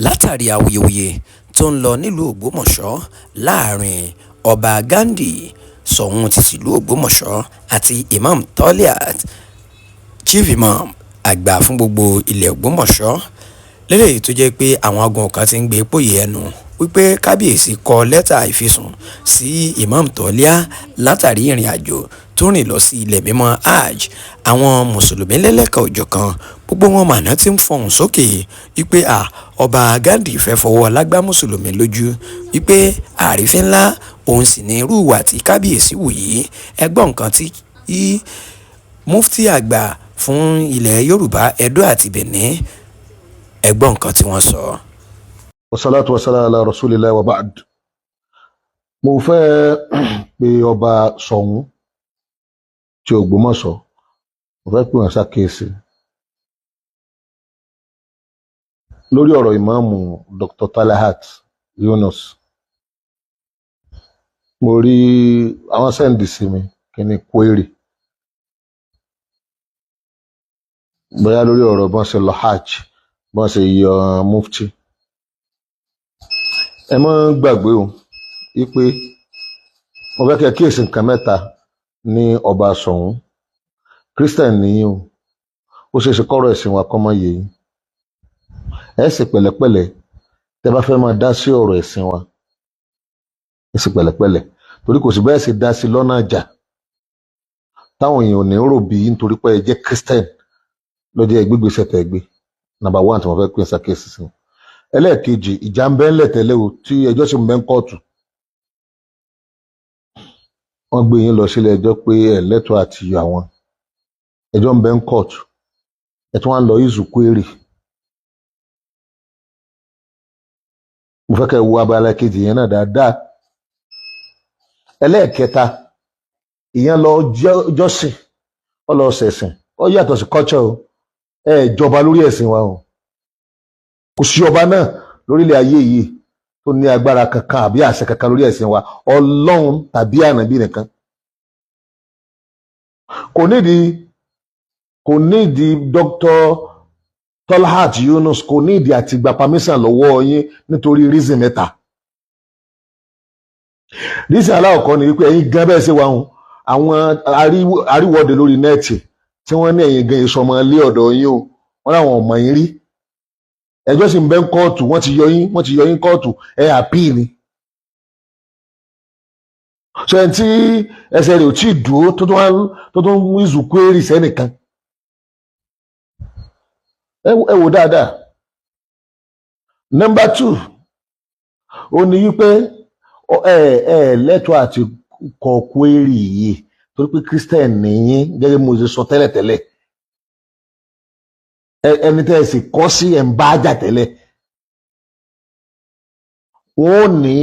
látàrí awuyewuye tó ń lọ nílùú Ògbómọ̀ṣọ́ láàrin ọba Ghandi Ṣọ̀ún ti sílùú Ògbómọ̀ṣọ́ àti Imam Toliat Chief Imam àgbà fún gbogbo ilẹ̀ Ògbómọ̀ṣọ́ lélẹ́yìí tó jẹ́ pé àwọn agun kan ti ń gbé pòyì ẹnu wípé kábíyèsí kọ lẹ́tà ìfisùn sí Imam Toliat látàrí ìrìn àjò tó rìn lọ sí ilẹ̀ mímọ́ hajj. Àwọn mùsùlùmí lẹ́lẹ́kan òjọ̀kan gbogbo wọn màná ti ń fọhùn sókè wípé ọba Ghandi fẹ́ fọwọ́ lágbá mùsùlùmí lójú wípé àrífín ńlá òun sì ní irú ìwà tí kábíyèsí wù yìí. Ẹgbọ́n nǹkan tí mufti àgbà fún ilẹ̀ Yorùbá Ẹdó àti Benin ẹgbọ́n nǹkan tí wọ́n sọ. Wassalatu wassalamu ala rasulillah wa ba'd. Mo fẹ́ pe ọba Ṣọ̀ún tí Ògbómọ̀ṣọ́, mo fẹ́ pè wọ́n ṣàkíyèsí lórí ọ̀rọ̀ ìmáàmù Dr. Toliat Yunus. Mo rí àwọn sẹ́ǹdì sí mi kí ni query bóyá lórí ọ̀rọ̀ bọ́n ṣe lọ hajj, bọ́n ṣe yọ mufti. Ẹ má gbàgbé o wípé mo fẹ́ kí ẹ kíyèsí nǹkan mẹ́ta ní ọba Ṣọ̀ún. Christian nìyí o, ó ṣeé ṣe kọ́rọ̀ ẹ̀sìn wa kọ́ mọ́ yé yín. Ẹ sì pẹ̀lẹ́pẹ̀lẹ́ tẹ́ bá fẹ́ máa dá sí ọ̀rọ̀ ẹ̀sìn wa, ẹ sì pẹ̀lẹ́pẹ̀lẹ́ torí kò sí bẹ́ẹ̀ sì dá sí lọ́nà àjà táwọn èèyàn ò ní rò bí nítorí pé ẹ jẹ́ Christian lọ́jọ́ ìgbégbèsè tẹ̀ gbé. Number one tí mo fẹ́ pín ṣàkíyèsí sí. Ẹlẹ́ẹ̀kejì, ìjà ń bẹ ńlẹ̀ tẹ́lẹ̀ o tí ẹjọ́ sì ń bẹ ń kóòtù. Wọ́n gbé yín lọ sílé ẹjọ́ pé ẹ lẹ́tọ̀ọ́ àti yọ àwọn. Ẹjọ́ ń bẹ ń kóòtù. Ẹ tún wá ń lọ ìzù query. Mo fẹ́ kẹ́ wo abala kejì yẹn náà dáadáa. Ẹlẹ́ẹ̀kẹta, ìyẹn lọ jọ́sìn, ó lọ ṣẹ̀sìn, ó yàtọ̀ sí culture o. Ẹ jọba lórí ẹ̀sìn wa o. Kò sí ọba náà lórílẹ̀ ayé yìí tó ní agbára kankan àbí àṣẹ kankan lórí ẹ̀sìn wa, Ọlọ́run tàbí ànábì nìkan. Kò nídìí Dr. Toliat Yunus, kò nídìí àti gba permission lọ́wọ́ yín nítorí reason mẹ́ta. Reason aláwọ̀kọ́ ni wípé ẹ̀yin gan bẹ́ẹ̀ ṣe wà hùn àwọn àríwọ́de lórí nẹ́ẹ̀tì tí wọ́n ní ẹ̀yin gan ìsọmọ ilé ọ̀dọ̀ yín o, wọ́n láwọn ọmọ yín rí. Ẹjọ́ sì ń bẹ ń kóòtù, wọ́n ti yọ yín kóòtù, ẹ appeal ni. So ẹni tí ẹsẹ̀ rẹ̀ ò tí ì dúró tó tún mú ìzù query sẹ́nìkan. Ẹ wò dáadáa. Number two, ó ní wípé ẹ lẹ́tọ̀ọ́ àti kọ query yìí torí pé Christian nìyí gẹ́gẹ́ bí mo ṣe sọ tẹ́lẹ̀tẹ́lẹ̀. Ẹni tẹ́ ẹ sì kọ́ sí ẹ̀ ń bá jà tẹ́lẹ̀. Wọ́n ní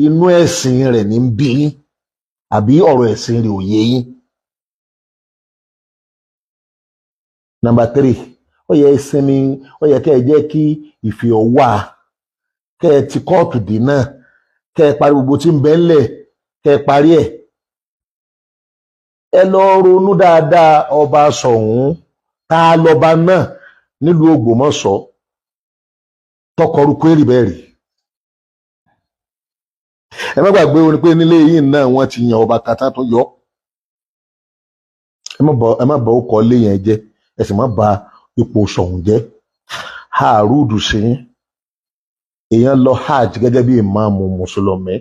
inú ẹ̀sìn rẹ̀ ní bí yín àbí ọ̀rọ̀ ẹ̀sìn rẹ̀ ò yé yín. Number three, ó yẹ ìsinmi, ó yẹ kẹ́ ẹ jẹ́ kí ìfẹ́ wà, kẹ́ ẹ ti kóòtù dé náà, kẹ́ ẹ parí gbogbo tí ń bẹ ńlẹ̀, kẹ́ ẹ parí ẹ̀. Ẹ lọ ronú dáadáa ọba Ṣọ̀ún. Ta lọba náà nílùú Ògbómọ̀ṣọ́ tọkọrú query bẹ́ẹ̀ rí? Ẹ má gbàgbé o ní pé nílé yìí náà wọ́n ti yan ọba kata tó yọ. Ẹ má bọ ọkọ̀ lé yẹn jẹ́, ẹ sì má ba ipò Ṣọ̀ún jẹ́. Àrùdù sí èèyàn lọ hajj gẹ́gẹ́ bí ìmáàmù mùsùlùmí.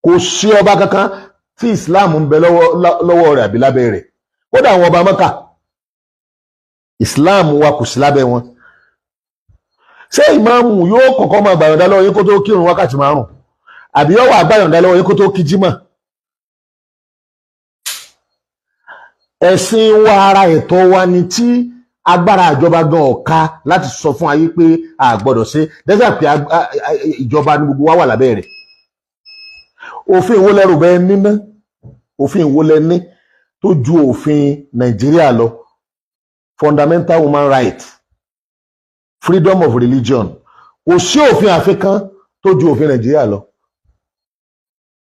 Kò sí ọba kankan tí Islam ń bẹ lọ́wọ́ rẹ̀ àbí lábẹ́ rẹ̀. Kódà àwọn ọba Mẹ́kà Islam wa kò sí lábẹ́ wọn. Ṣé ìmáàmù yóò kọ́kọ́ máa gbàyànjá lọ́wọ́ yín kó tó kírun wákàtí 5 àbí yóò wà gbàyànjá lọ́wọ́ yín kó tó kí jímọ̀? Ẹ̀sìn wa ara ẹ̀tọ́ wa ni tí agbára ìjọba gan ọ̀ka láti sọ fún ayé pé a gbọ́dọ̀ ṣe dẹ́sẹ̀ pé ìjọba ní gbogbo wa wà lábẹ́ rẹ̀. Òfin ìwo lẹ́rù bẹ́ẹ̀ níná, òfin ìwo lẹ́ ní tó ju òfin Nàìjíríà lọ. Fundamental human right, freedom of religion. Kò sí òfin àfikán tó ju òfin Nàìjíríà lọ.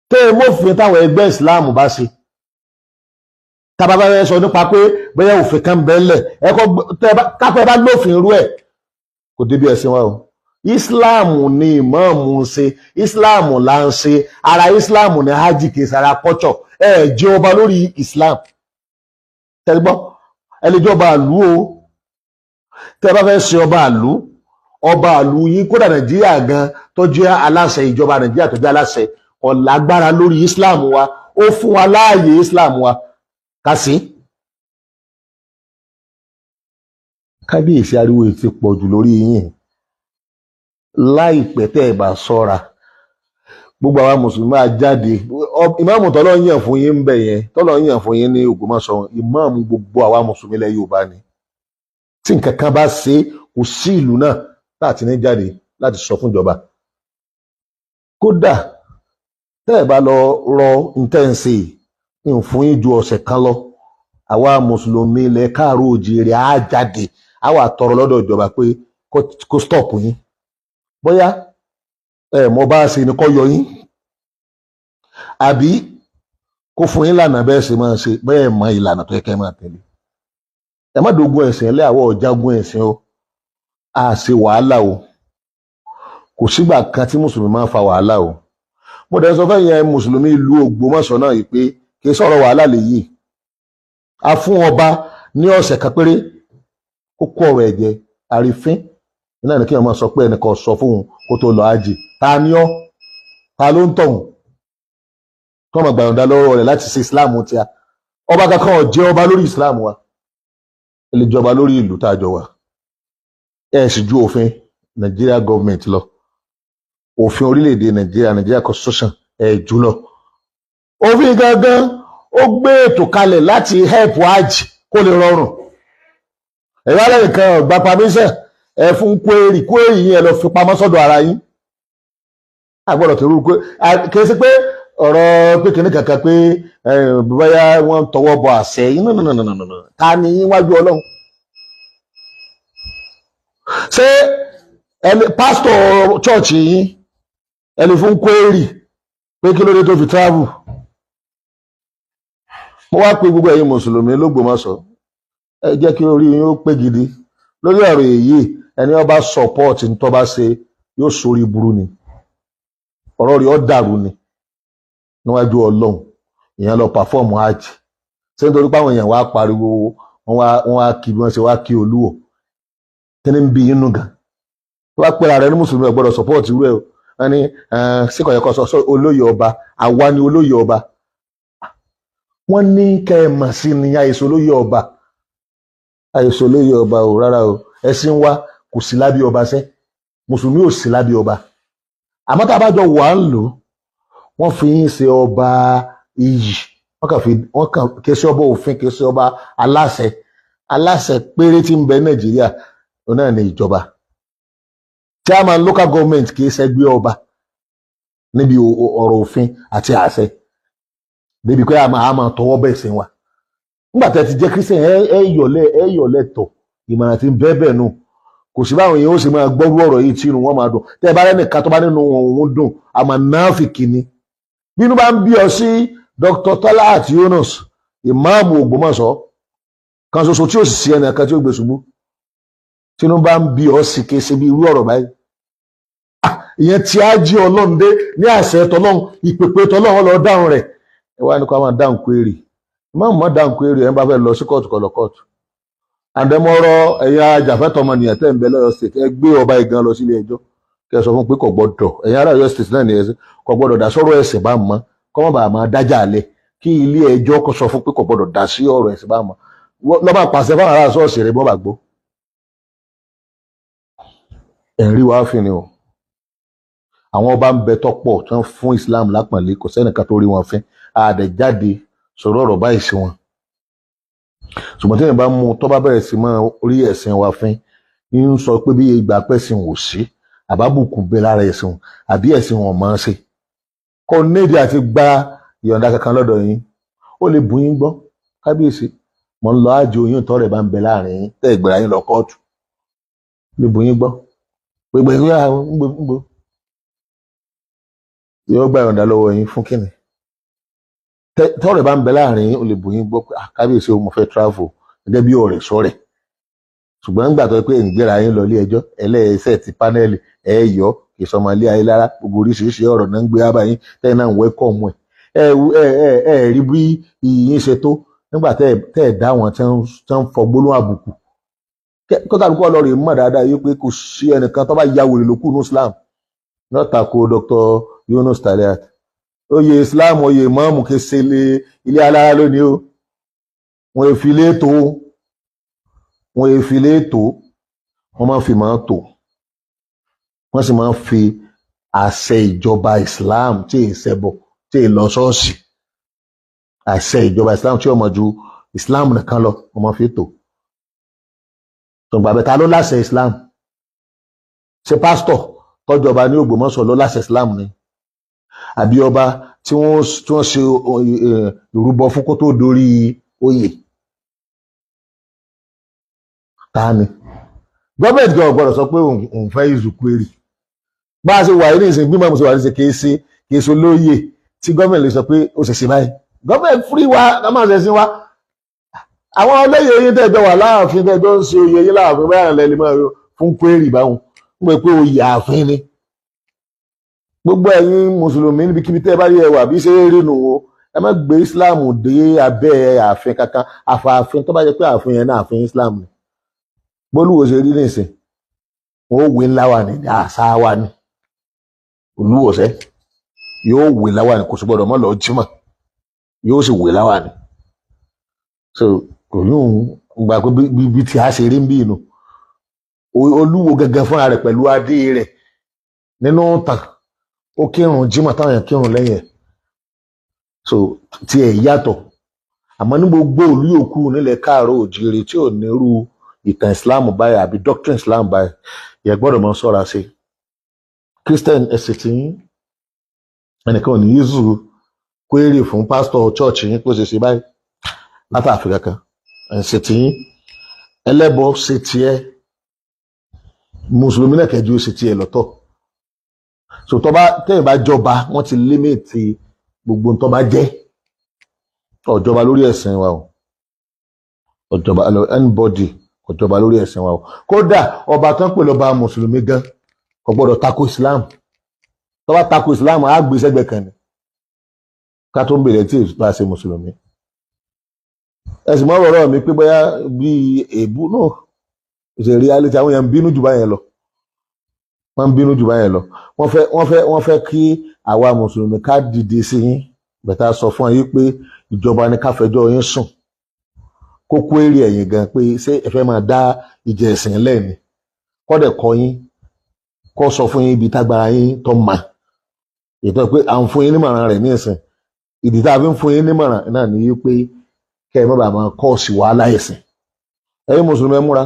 Tẹ́ ẹ mọ́fin táwọn ẹgbẹ́ Islam bá ṣe. Tábàbá rẹ̀ sọ nípa pé bóyá òfin kan bẹ́ẹ̀lẹ̀ kápẹ́ bá lófin irú ẹ̀ kò débi ẹ̀sìn wa o. Islam ni ìmáàmù ń ṣe, Islam là ń ṣe, ara Islam ni hajj kì í sara kọ́chọ̀, ẹ jẹ́ ọba lórí Islam tẹ́gbọ́ ẹ lè jẹ́ ọba àlú o tẹ́ bá fẹ́ ṣe ọba àlú yín kódà Nàìjíríà gan tó jẹ́ aláṣẹ ìjọba Nàìjíríà tó jẹ́ aláṣẹ kò lágbára lórí Islam wa, ó fún wa láàyè Islam wa ká sí. Kábíyèsí ariwo ti pọ̀ jù lórí yín láìpẹ́ tẹ́ ẹ bá ṣọ́ra gbogbo àwa mùsùlùmí máa jáde. Ìmáàmù tọ́lọ́ yàn fún yín ń bẹ̀ yẹn, tọ́lọ́ yàn fún yín ní Ògbómọ̀ṣọ́, ìmáàmù gbogbo àwa mùsùlùmí ilẹ̀ Yorùbá ni. Tí nǹkan kan bá ṣe kò sí ìlú náà láti ní jáde láti sọ fún ìjọba. Kódà tẹ́ ẹ bá lọ rọ intense ń fún yín ju ọ̀sẹ̀ kan lọ, àwa mùsùlùmí ilẹ̀ káàárọ̀ oòjíire á jáde á wà tọrọ lọ́dọ̀ ìjọba pé kó stop yín. Bóyá mo bá ṣe ni kọ́ yọ yín àbí kó fún yín lànà bẹ́ẹ̀ ṣe máa ṣe bẹ́ẹ̀ mọ ìlànà tó yẹ kẹ́ máa tẹ̀lé. Ẹ má dogun ẹ̀sìn ẹlẹ́ àwọ̀ ọ̀jágun ẹ̀sìn o, a ṣe wàhálà o, kò sígbà kan tí mùsùlùmí máa fa wàhálà o. Mo dẹ̀ sọ fẹ́ yẹn mùsùlùmí ìlú Ògbómọ̀ṣọ́ náà yìí pé kì í sọ̀rọ̀ wàhálà lèyí. A fún ọba ní ọ̀sẹ̀ kan péré kó kó ọ̀rọ̀ ẹ̀jẹ̀ àrífín iná ní kí wọ́n máa sọ pé ẹnìkan sọ fún un kó tó lọ ájì. Ta ni ọ́? Ta ló ń tọ̀hún? Kọ́ ọmọ gbàyànjá lọ́wọ́ rẹ̀ láti ṣe Islam tí a. Ọba kankan ò jẹ́ ọba lórí Islam wa. Ẹ lè jọba lórí ìlú tá a jọ wà. Ẹ sì ju òfin Nigeria government lọ. Òfin orílẹ̀-èdè Nigeria constitution ẹ jù lọ. Òfin gangan ó gbé ètò kalẹ̀ láti help hajj kó lè rọrùn. Ẹ̀rọ alẹ́ nìkan ọ̀gbà permission ẹ fún kwérì yín ẹ lọ fi pamọ́ sọ́dọ̀ ara yín. Àgbọ̀dọ̀ tó rú pé kì í sí pé ọ̀rọ̀ pé kìnnì kankan pé bóyá wọ́n tọwọ́ bọ àṣẹ yín nínú ta ni yín wájú Ọlọ́run. Ṣé pásítọ̀ chọ́ọ̀chì yín ẹni fún kwérì pé kí ló dé tó fi travel? Mo wá pé gbogbo ẹ̀yin mùsùlùmí l'Ógbómọ̀ṣọ́ ẹ jẹ́ kí orí yín ó pé gidi lórí ọ̀rọ̀ èyí. Ẹni ó bá support ní tó bá ṣe yóò sórí burú ni, ọ̀rọ̀ rẹ̀ ó dàrú ni níwájú Ọlọ́run. Ìyẹn lọ perform hajj ṣé nítorí pé àwọn èèyàn wá pariwo wọ́n wá kí bí wọ́n ṣe wá kí Olúwo kí ni ń bí inú gan. Tó bá pẹ́ra rẹ̀ ní mùsùlùmí ẹ gbọ́dọ̀ support irú ẹ̀ o. Wọ́n ní síkọ̀ yẹ kọ́ sọ olóyè ọba, àwa ni olóyè ọba. Wọ́n ní kẹ́ ẹ mà sí ni àìsàn olóyè ọba, àìsàn olóyè ọba o rárá o. Ẹ̀sìn wa kò sí lábẹ́ ọba sẹ́, mùsùlùmí ò sí lábẹ́ ọba. Àmọ́ tá a bá jọ wà ń lò wọ́n fi yín ṣe ọba iyì, wọ́n kàn kì í ṣe ọba òfin, kì í ṣe ọba aláṣẹ péré tí ń bẹ Nàìjíríà òun náà ní ìjọba. Chairman local government kì í ṣẹgbẹ́ ọba níbi ọ̀rọ̀ òfin àti àṣẹ débi pé a máa tọwọ́ bẹ̀ sí wa. Nígbà tí ẹ ti jẹ́ Christian ẹ yọ̀lẹ̀ tọ̀ ìmọ̀ràn tí ń bẹ́ẹ̀ nù. Kò sí báwọn èèyàn ó sì máa gbọ́rú ọ̀rọ̀ yìí tí inú wọn máa dùn. Tẹ́ ẹ bá rẹ́nìkan tó bá nínú òun dùn àmọ́ náfìkì ni. Bínú bá ń bí ọ sí Dr. Talat Yunus ìmáàmù Ògbómọ̀ṣọ́ kan ṣoṣo tí ó sì sí ẹnì kan tí ó gbé ṣubú. Tínú bá ń bí ọ sí ké ṣe bí irú ọ̀rọ̀ báyìí. Ìyẹn tí á jí Ọlọ́run dé ní àṣẹ tọlọ́run ìpèpè tọlọ́run lọ dáhùn rẹ̀. Ẹ wá ní kó máa dáhùn kwérì. Ìmáàmù má dáhùn kwérì ẹ̀ ń bá fẹ́ lọ sí kóòtù kó lọ kóòtù. Àdẹ́mọ́rọ́ ẹ̀yà ajàfẹ́tọ̀ọ́ ọmọnìyàn tẹ́ ń bẹ lọ́yọ̀ state ẹ gbé ọba igan lọ sílé ẹjọ́ kẹ́ ẹ sọ fún pé kò gbọ́dọ̀ ẹ̀yà ará Ọ̀yọ́ state náà ní ẹsẹ̀ kò gbọ́dọ̀ dá sọ́rọ̀ ẹ̀sìn bá mọ́ kọ́ mọ́ bá máa dájà alẹ̀ kí ilé ẹjọ́ kó sọ fún pé kò gbọ́dọ̀ dá sí ọ̀rọ̀ ẹ̀sìn bá mọ́ lọ́ba pàṣẹ fáwọn ará ṣọ́ọ̀ṣì rẹ̀ bọ́ bá gbó. Ẹ̀rí wàá fi ni o àwọn ọba ń bẹ tọ́pọ̀ tán fún Islam lápọ̀nlé kò sẹ́nìkan tó rí wọn fín àdẹ̀jáde sọ̀rọ̀ ọ̀rọ̀ báyìí sí wọn. Ṣùgbọ́n tí èèyàn bá mú tó bá bẹ̀rẹ̀ sí máa rí ẹ̀sìn wa fín ń sọ pé bí ìgbà pẹ̀sìn ò sí àbábùkù bẹ lára ẹ̀sìn àbí ẹ̀sìn wọn máa ń ṣe kò nídìí àti gba ìyọ̀ǹda kankan lọ́dọ̀ yín. Ó lè bù yín gbọ́ kábíyèsí mọ̀ ń lọ ájò yín tọ́ rẹ̀ bá ń bẹ láàrin yín tẹ́ ìgbéra yín lọ kóòtù. Ó lè bù yín gbọ́ gbogbo ìgbéra ń gbò yóò gba ìyọ̀ǹda lọ́wọ́ yín fún kíni. Tọ́rẹ̀ bá ń bẹ láàrin yín ó lè bù yín gbọ́ pé kábíyèsí o mo fẹ́ travel gẹ́gẹ́ bí ọ̀rẹ́ sọ́rẹ̀ ṣùgbọ́n nígbà tó pé ń gbéra yín lọ ilé ẹjọ́ ẹlẹ́ẹ̀ṣẹ̀ ti pánẹ́ẹ̀lì ẹ yọ kì í sọmọ ilé ayé lára gbogbo oríṣiríṣi ọ̀rọ̀ náà ń gbé wá yín tẹ́yìn náà ń wẹ́kọ̀mù ẹ rí bí ìyín ṣe tó nígbà tẹ́ ẹ̀ dá wọn tí wọ́n ń fọ gbólóhùn àbùkù kọ́kàlùkù ọlọ́run mọ̀ dáadáa yìí pé kò sí ẹnìkan tó bá ya wèrè lókù ní Islam náà tako Dr. Yunus Taliat oyè Islam oyè ìmáàmù kì í ṣe ilé alára lónìí o wọn èfi léètò wọn máa ń fi máa tò wọn sì máa ń fi àṣẹ ìjọba Islam tí ì ṣẹbọ tí ì lọ ṣọ́ọ̀ṣì àṣẹ ìjọba Islam tí ó mọ̀ ju Islam nìkan lọ wọn máa fi tò tòǹgbà bẹ́ẹ̀ ta ló láṣẹ Islam ṣe pásítọ̀ tọ́jọba ní Ògbómọ̀ṣọ́ ló láṣẹ Islam ni àbí ọba tí wọ́n ṣe ìrúbọ fún kó tó dórí oyè ta ni gọ́ọ̀mẹ̀ntì gan ọ̀gbọ́dọ̀ sọ pé òun fẹ́ ìzùkúrì bá a ṣe wà ní ìsìn bí mọ̀mùsọ̀ wà ní ìsìn kìí ṣe olóyè tí gọ́ọ̀mẹ̀ntì lè sọ pé ó ṣe ṣe báyìí gọ́ọ̀mẹ̀ntì fúrí wa ká máa ṣe sí wa àwọn olóyè yín tẹ́jọ wà láàfin tẹ́jọ ń ṣe oyè yín láàfin báyà lẹ́lẹ́ máa fún kwérì báwọn ń pè pé oyè ààfin ni gbogbo ẹ̀yin mùsùlùmí níbikíbi tẹ́ bá rí ẹwà bí ṣe rí nù o ẹ má gbé Islam dé abẹ́ ààfin kankan àfààfin tó bá jẹ́ pé ààfin yẹn náà ààfin Islam ni bólúwo ṣe rí nìsín wọn ó wé ńlá wà ní àṣà wa ni olúwọ̀sẹ́ yóò wé láwà ní kò sí gbọdọ̀ mọ́ lọ jímọ̀ yóò sì wé láwà ní so kò ní òun gbà pé bí tí a ṣe rí ń bí inú olúwo gẹ́gẹ́ fúnra rẹ̀ pẹ̀lú adé rẹ̀ nínú tàn ó kírun jímọ̀ táwọn èèyàn kírun lẹ́yìn ẹ̀ so tí ẹ̀ yàtọ̀ àmọ́ ní gbogbo ìlú yòókù nílẹ̀ káàárọ̀ òjìrì tí ò nírú ìtàn Islam báyìí àbí doctrine Islam báyìí yẹ gbọ́dọ̀ mọ́ ṣọ́ra sí Christian ẹ̀sìn tí ẹnìkan ò ní yíṣù kwérì fún pásítọ̀ church yín kó ṣe ṣe báyìí látàfin kankan ẹ̀sìn tí ẹlẹ́bọ ṣe tiẹ̀ mùsùlùmí náà kẹjú ṣe tiẹ̀ lọ́tọ̀ so tẹ́yìn bá jọba wọ́n ti límìtì gbogbo tó bá jẹ́ ọ̀jọba lórí ẹ̀sìn wa o ọ̀jọba anybody ọ̀jọba lórí ẹ̀sìn wa o kódà ọba tán pè lọ́ba mùsùlùmí gan kò gbọ́dọ̀ tako Islam tó bá tako Islam á gbé sẹ́gbẹ̀ẹ́ kan ni ká tó ń bèrè tí bá ṣe mùsùlùmí ẹ̀sìn mọ́ ọ̀rọ̀ mi pé bóyá bí èébú náà ṣe reality àwọn èèyàn ń bínú jù báyẹn lọ wọ́n ń bínú jù báyẹn lọ wọ́n fẹ́ kí àwa mùsùlùmí ká dìde sí yín bẹ̀tà sọ fún yín pé ìjọba ní ká fẹjọ́ yín sùn kó kó èrè ẹ̀yìn gan pé ṣé ẹ fẹ́ máa dá ìjẹ ẹ̀sìn lẹ́ẹ̀ni kọ́dẹ̀ kọ́ yín kọ́ sọ fún yín ibi tágbára yín tó mà ètò pé à ń fún yín nímọ̀ràn rẹ̀ ní ẹ̀sìn ìdí tá a fi ń fún yín nímọ̀ràn náà ní pé kẹ́ ẹ má bàa máa kọ́ sí wàhálà ẹ̀sìn ẹ̀yin mùsùlùmí ẹ múra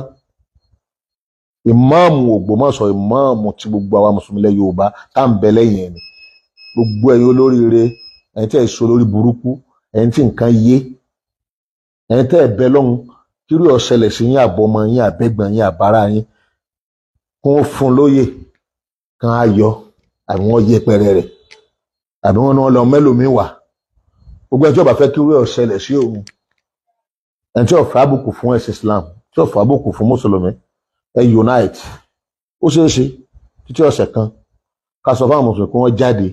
ìmáàmù Ògbómọ̀ṣọ́ ìmáàmù tí gbogbo àwa mùsùlùmí lẹ Yorùbá tá ń bẹ lẹ́yìn ẹni gbogbo ẹ̀yin olóríire ẹ̀yin tí ẹ sọ lórí burúkú ẹ̀yin tí nǹkan yé ẹ̀yin tẹ́ ẹ bẹ lọ́hùn kírú ọ̀ṣẹlẹ̀ sí yín àbọ̀mọ yín àbẹ́gbọ̀n yín àbára yín kún fún lóyè kan á yọ àbí wọ́n yẹ pẹrẹ rẹ̀ àbí wọ́n ní wọ́n lọ mẹ́lòmíì wà gbogbo ẹni tí ó bá fẹ́ kírú ọ̀ṣẹlẹ̀ sí òun ẹni tí ó fẹ́ àbùkù fún ẹ̀sìn Islam tí ó fẹ́ àbùkù fún mùsùlùmí ẹ unite ó ṣeé ṣe títí ọ̀sẹ̀ kan ká sọ fáwọn mùsùlùmí kí wọ́n jáde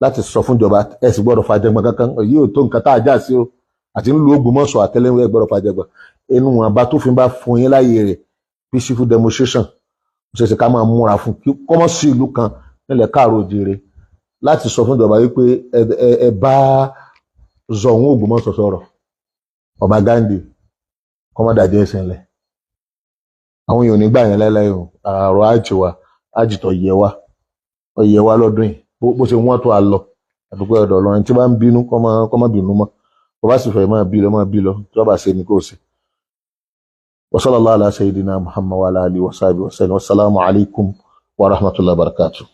láti sọ fún ìjọba ẹ sì gbọ́dọ̀ fàjẹgbọn kankan èyí ò tó nǹkan tá a já sí o àti nílùú Ògbómọ̀ṣọ́ àtẹlẹwẹ gbọ́dọ̀ fàjẹgbọn inú wọn bá tó fi bá fún yín láàyè rẹ̀ peaceful demonstration ó ṣeé ṣe ká máa múra fún kí kọ́mọ́ sí ìlú kan nílẹ̀ káàró òjìire láti sọ fún ìjọba wípé ẹ bá Zọ̀ún Ògbómọ̀ṣọ́ sọ̀rọ̀ Ọba Ghandi kọ́mọ́dàdé ẹ̀sìn lẹ̀ àwọn èèyàn nígbà yẹn láíláí o àrò àjì wa àjìtọ̀ yẹ wa lọ́dún yìí bó ṣe wọ́n tó a lọ àdúgbò ọ̀dọ̀ Ọlọ́run tí bá ń bínú kọ́ má bínú mọ́ bó bá sì fẹ́ máa bí lọ tí wọ́n bá ṣe ní kò sí. wa sallallahu ala sayyidina Muhammad wa ala alihi wa sahbihi wa sallam. Wassalamu alaikum wa rahmatullahi wa barakatuh.